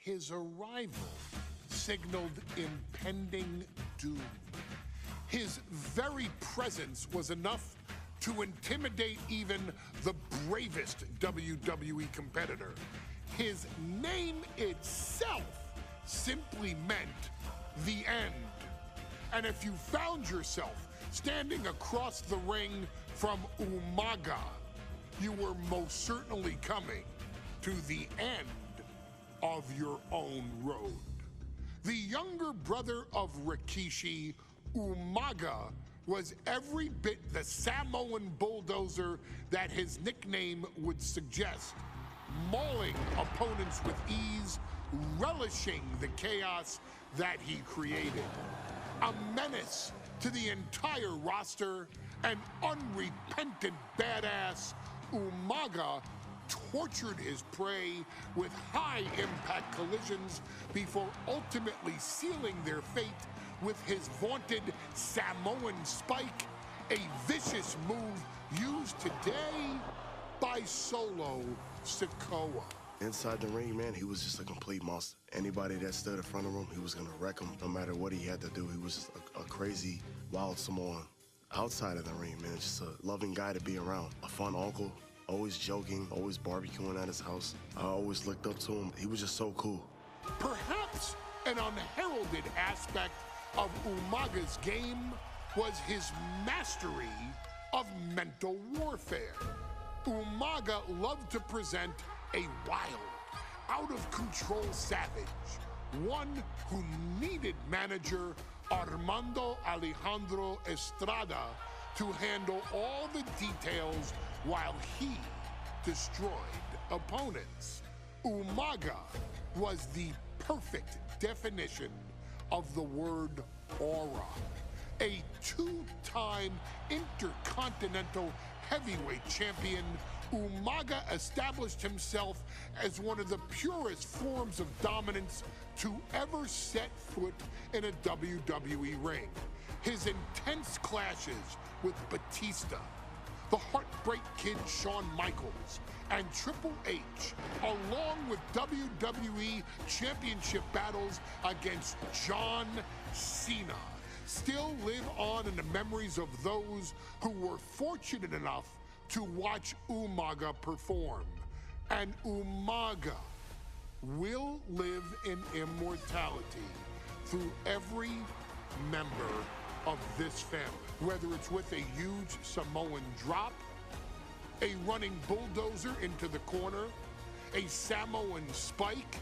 His arrival signaled impending doom. His very presence was enough to intimidate even the bravest WWE competitor. His name itself simply meant the end. And if you found yourself standing across the ring from Umaga, you were most certainly coming to the end of your own road. The younger brother of Rikishi, Umaga, was every bit the Samoan bulldozer that his nickname would suggest, mauling opponents with ease, relishing the chaos that he created. A menace to the entire roster, an unrepentant badass, Umaga tortured his prey with high-impact collisions before ultimately sealing their fate with his vaunted Samoan spike, a vicious move used today by Solo Sikoa. Inside the ring, man, he was just a complete monster. Anybody that stood in front of him, he was gonna wreck him no matter what he had to do. He was just a crazy, wild Samoan. Outside of the ring, man, just a loving guy to be around. A fun uncle, always joking, always barbecuing at his house. I always looked up to him. He was just so cool. Perhaps an unheralded aspect of Umaga's game was his mastery of mental warfare. Umaga loved to present a wild, out-of-control savage, one who needed manager Armando Alejandro Estrada to handle all the details while he destroyed opponents. Umaga was the perfect definition of the word aura. A two-time intercontinental heavyweight champion, Umaga established himself as one of the purest forms of dominance to ever set foot in a WWE ring. His intense clashes with Batista, the Heartbreak Kid Shawn Michaels, and Triple H, along with WWE Championship battles against John Cena, still live on in the memories of those who were fortunate enough to watch Umaga perform. And Umaga will live in immortality through every member of this family, whether it's with a huge Samoan drop, a running bulldozer into the corner, a Samoan spike,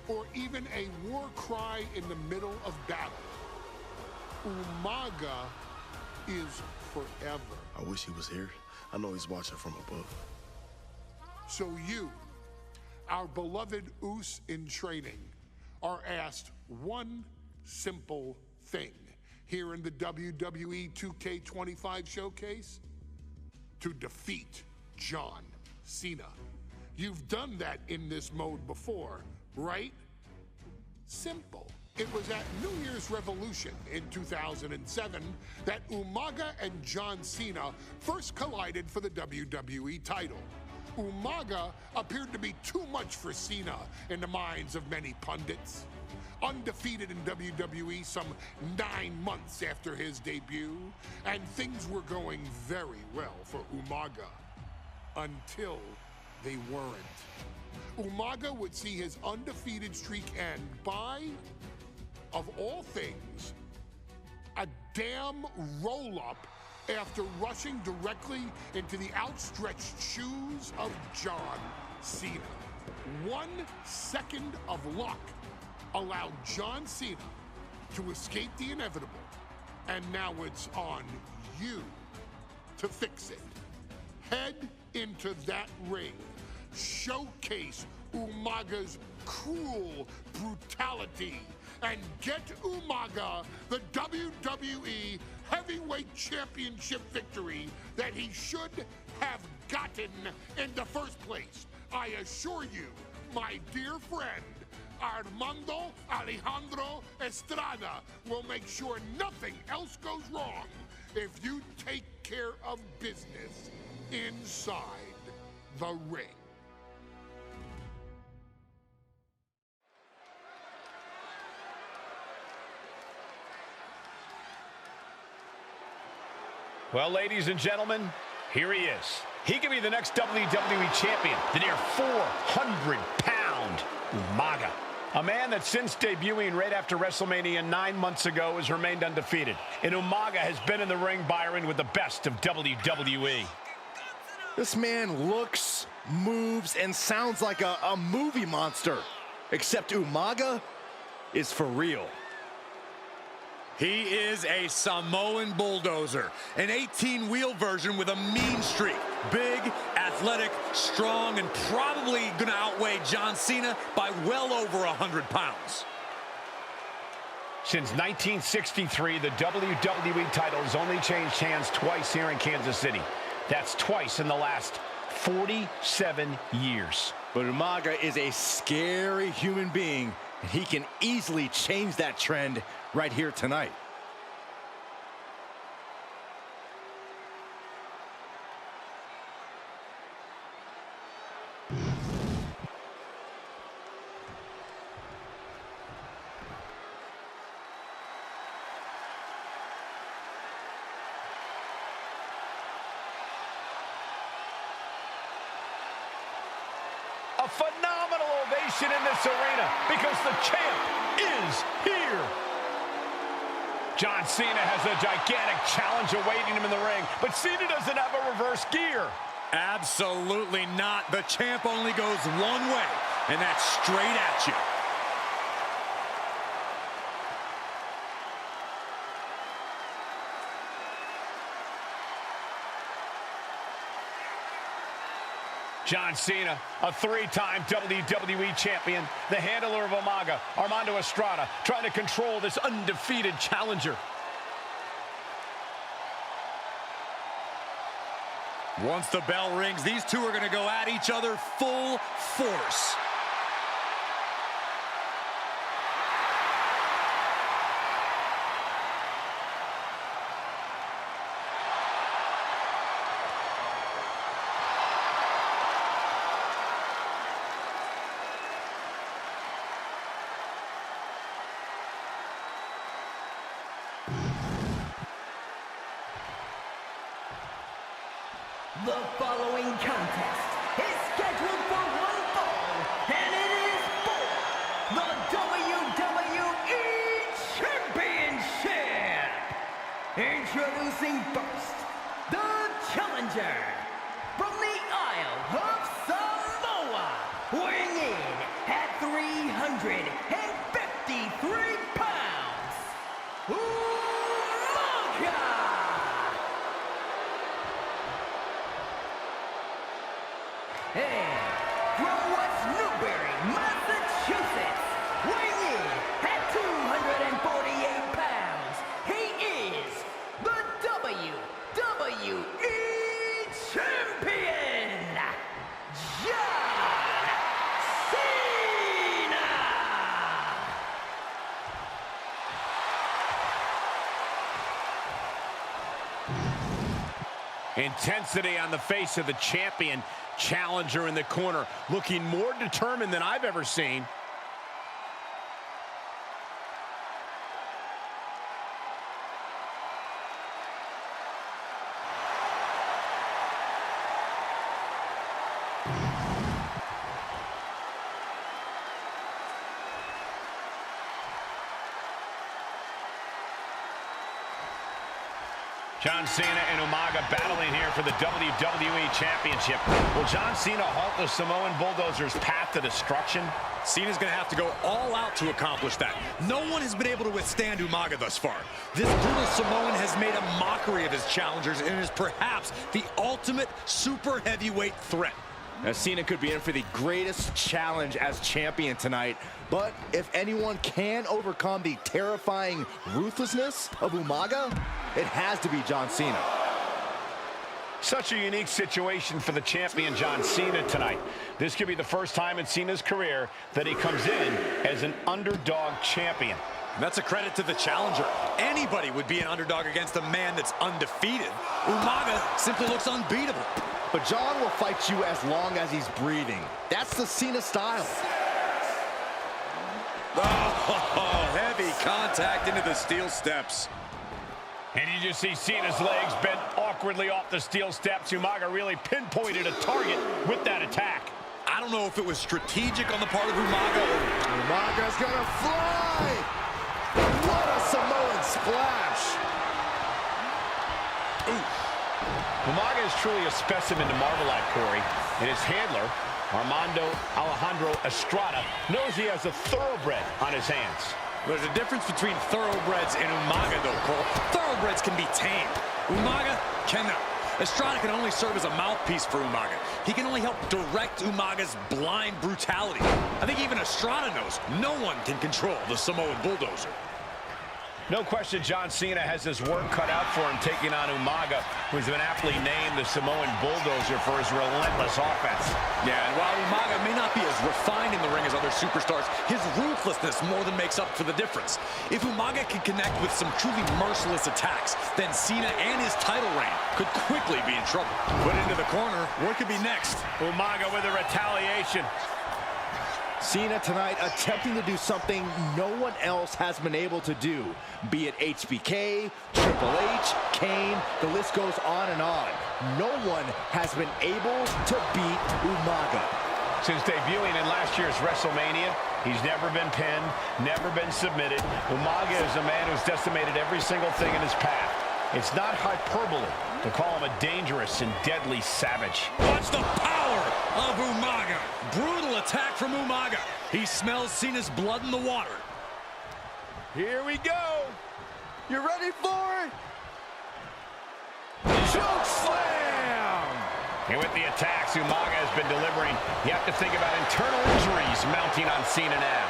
or even a war cry in the middle of battle. Umaga is forever. I wish he was here. I know he's watching from above. So you, our beloved Us in training, are asked one simple thing here in the WWE 2K25 showcase: to defeat John Cena. You've done that in this mode before, right? Simple. It was at New Year's Revolution in 2007 that Umaga and John Cena first collided for the WWE title. Umaga appeared to be too much for Cena in the minds of many pundits. Undefeated in WWE some 9 months after his debut, and things were going very well for Umaga. Until they weren't. Umaga would see his undefeated streak end by, of all things, a damn roll-up after rushing directly into the outstretched shoes of John Cena. 1 second of luck allowed John Cena to escape the inevitable, and now it's on you to fix it. Head into that ring, showcase Umaga's cruel brutality, and get Umaga the WWE Heavyweight Championship victory that he should have gotten in the first place. I assure you, my dear friend, Armando Alejandro Estrada will make sure nothing else goes wrong if you take care of business inside the ring. Well, ladies and gentlemen, here he is. He could be the next WWE champion, the near 400-pound Umaga. A man that since debuting right after WrestleMania 9 months ago has remained undefeated. And Umaga has been in the ring, Byron, with the best of WWE. This man looks, moves, and sounds like a movie monster. Except Umaga is for real. He is a Samoan bulldozer, an 18-wheel version with a mean streak. Big, athletic, strong, and probably going to outweigh John Cena by well over 100 pounds. Since 1963, the WWE title has only changed hands twice here in Kansas City. That's twice in the last 47 years. But Umaga is a scary human being, and he can easily change that trend right here tonight. A phenomenal ovation in this arena because the champ is here. John Cena has a gigantic challenge awaiting him in the ring, but Cena doesn't have a reverse gear. Absolutely not. The champ only goes one way, and that's straight at you. John Cena, a three-time WWE champion, the handler of Umaga, Armando Estrada, trying to control this undefeated challenger. Once the bell rings, these two are going to go at each other full force. The following contest is scheduled for one fall, and it is for the WWE Championship. Introducing first, the challenger from the Isle of Samoa, weighing in at 353 pounds, Umaga. And from West Newbury, Massachusetts, weighing in at 248 pounds, he is the WWE Champion, John Cena! Intensity on the face of the champion. Challenger in the corner, looking more determined than I've ever seen. John Cena and Umaga battling here for the WWE Championship. Will John Cena halt the Samoan Bulldozer's path to destruction? Cena's going to have to go all out to accomplish that. No one has been able to withstand Umaga thus far. This brutal Samoan has made a mockery of his challengers and is perhaps the ultimate super heavyweight threat. Now, Cena could be in for the greatest challenge as champion tonight, but if anyone can overcome the terrifying ruthlessness of Umaga, it has to be John Cena. Such a unique situation for the champion John Cena tonight. This could be the first time in Cena's career that he comes in as an underdog champion. And that's a credit to the challenger. Anybody would be an underdog against a man that's undefeated. Umaga simply looks unbeatable. But John will fight you as long as he's breathing. That's the Cena style. Oh, heavy contact into the steel steps. And you just see Cena's legs bent awkwardly off the steel steps. Umaga really pinpointed a target with that attack. I don't know if it was strategic on the part of Umaga or... Umaga's gonna fly! What a Samoan splash! Umaga is truly a specimen to marvel at, Corey. And his handler, Alejandro Estrada, knows he has a thoroughbred on his hands. There's a difference between thoroughbreds and Umaga, though, Cole. Thoroughbreds can be tamed. Umaga cannot. Estrada can only serve as a mouthpiece for Umaga. He can only help direct Umaga's blind brutality. I think even Estrada knows no one can control the Samoan bulldozer. No question John Cena has his work cut out for him taking on Umaga, who's been aptly named the Samoan bulldozer for his relentless offense. Yeah, and while Umaga may not be as refined in the ring as other superstars, his ruthlessness more than makes up for the difference. If Umaga can connect with some truly merciless attacks, then Cena and his title reign could quickly be in trouble. Put into the corner, what could be next? Umaga with a retaliation. Cena tonight attempting to do something no one else has been able to do. Be it HBK, Triple H, Kane, the list goes on and on. No one has been able to beat Umaga. Since debuting in last year's WrestleMania, he's never been pinned, never been submitted. Umaga is a man who's decimated every single thing in his path. It's not hyperbole to call him a dangerous and deadly savage. Watch the power of Umaga. Brutal attack from Umaga. He smells Cena's blood in the water. Here we go. You ready for it? Choke slam! And with the attacks Umaga has been delivering, you have to think about internal injuries mounting on Cena now.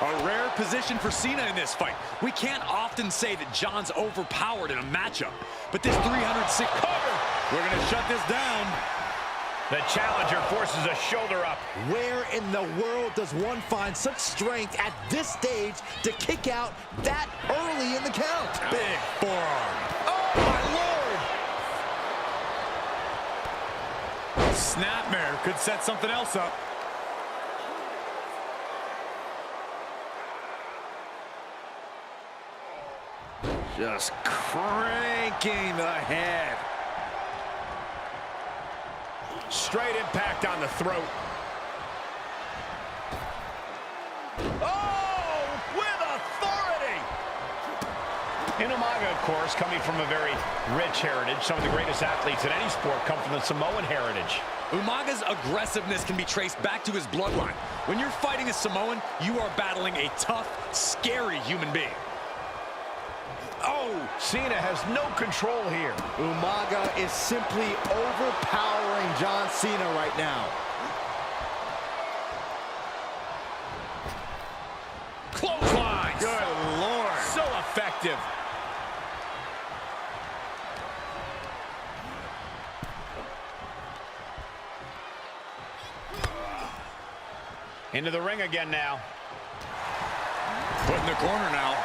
A rare position for Cena in this fight. We can't often say that John's overpowered in a matchup, but this 306 cover, we're going to shut this down. The challenger forces a shoulder up. Where in the world does one find such strength at this stage to kick out that early in the count? Big forearm. Oh, my Lord! Snapmare could set something else up. Just cranking the head. Straight impact on the throat. Oh, with authority! And Umaga, of course, coming from a very rich heritage. Some of the greatest athletes in any sport come from the Samoan heritage. Umaga's aggressiveness can be traced back to his bloodline. When you're fighting a Samoan, you are battling a tough, scary human being. Oh, Cena has no control here. Umaga is simply overpowering John Cena right now. Clothesline. Good Lord. So effective. Into the ring again now. Put in the corner now.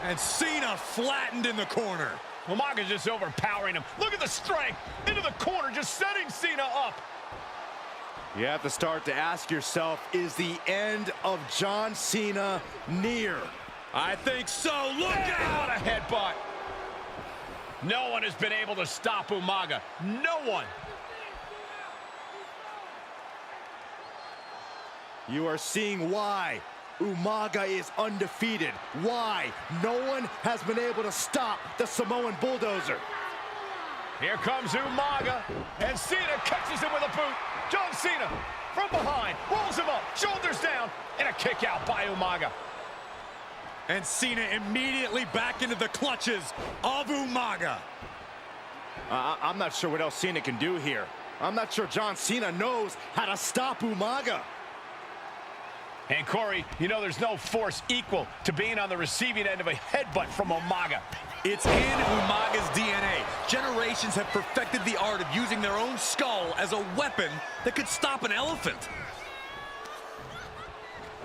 And Cena flattened in the corner. Umaga's just overpowering him. Look at the strength. Into the corner, just setting Cena up. You have to start to ask yourself, is the end of John Cena near? I think so. Look out! What a headbutt. No one has been able to stop Umaga. No one. You are seeing why Umaga is undefeated. Why no one has been able to stop the Samoan bulldozer. Here comes Umaga, and Cena catches him with a boot. John Cena from behind, rolls him up, shoulders down, and a kick out by Umaga. And Cena immediately back into the clutches of Umaga. I'm not sure what else Cena can do here. I'm not sure John Cena knows how to stop Umaga. And Corey, you know there's no force equal to being on the receiving end of a headbutt from Umaga. It's in Umaga's DNA. Generations have perfected the art of using their own skull as a weapon that could stop an elephant.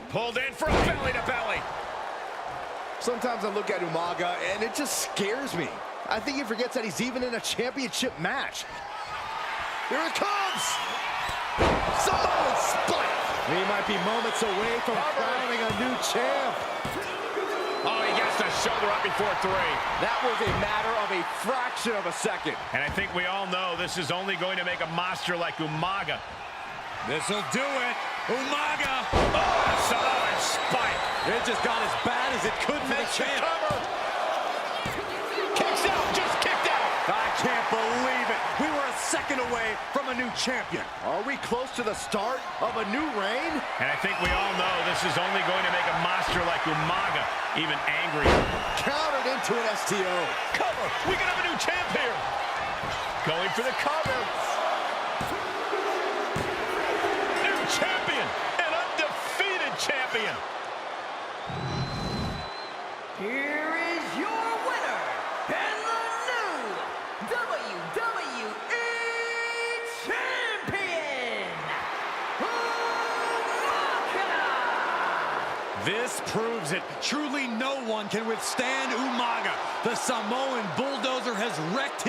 Pulled in for a belly-to-belly. Sometimes I look at Umaga and it just scares me. I think he forgets that he's even in a championship match. Here it comes! Samoan spike! He might be moments away from crowning a new champ. Oh, the shoulder up before 3. That was a matter of a fraction of a second. And I think we all know this is only going to make a monster like Umaga. This'll do it. Umaga. Oh, Samoan spike. It just got as bad as it could for the Makes the champ. cover. Kicks out, just kicked out. I can't believe it. We were a second away from a new champion. Are we close to the start of a new reign? And I think we all know this is only going to make a monster like Umaga even angrier. Countered into an STO. Cover. We can have a new champ here. Going for the cover. New champion. An undefeated champion. Here is your winner, and the new WWE Champion, Umaga! This proves it. Truly no one can withstand Umaga. The Samoan bulldozer has wrecked him.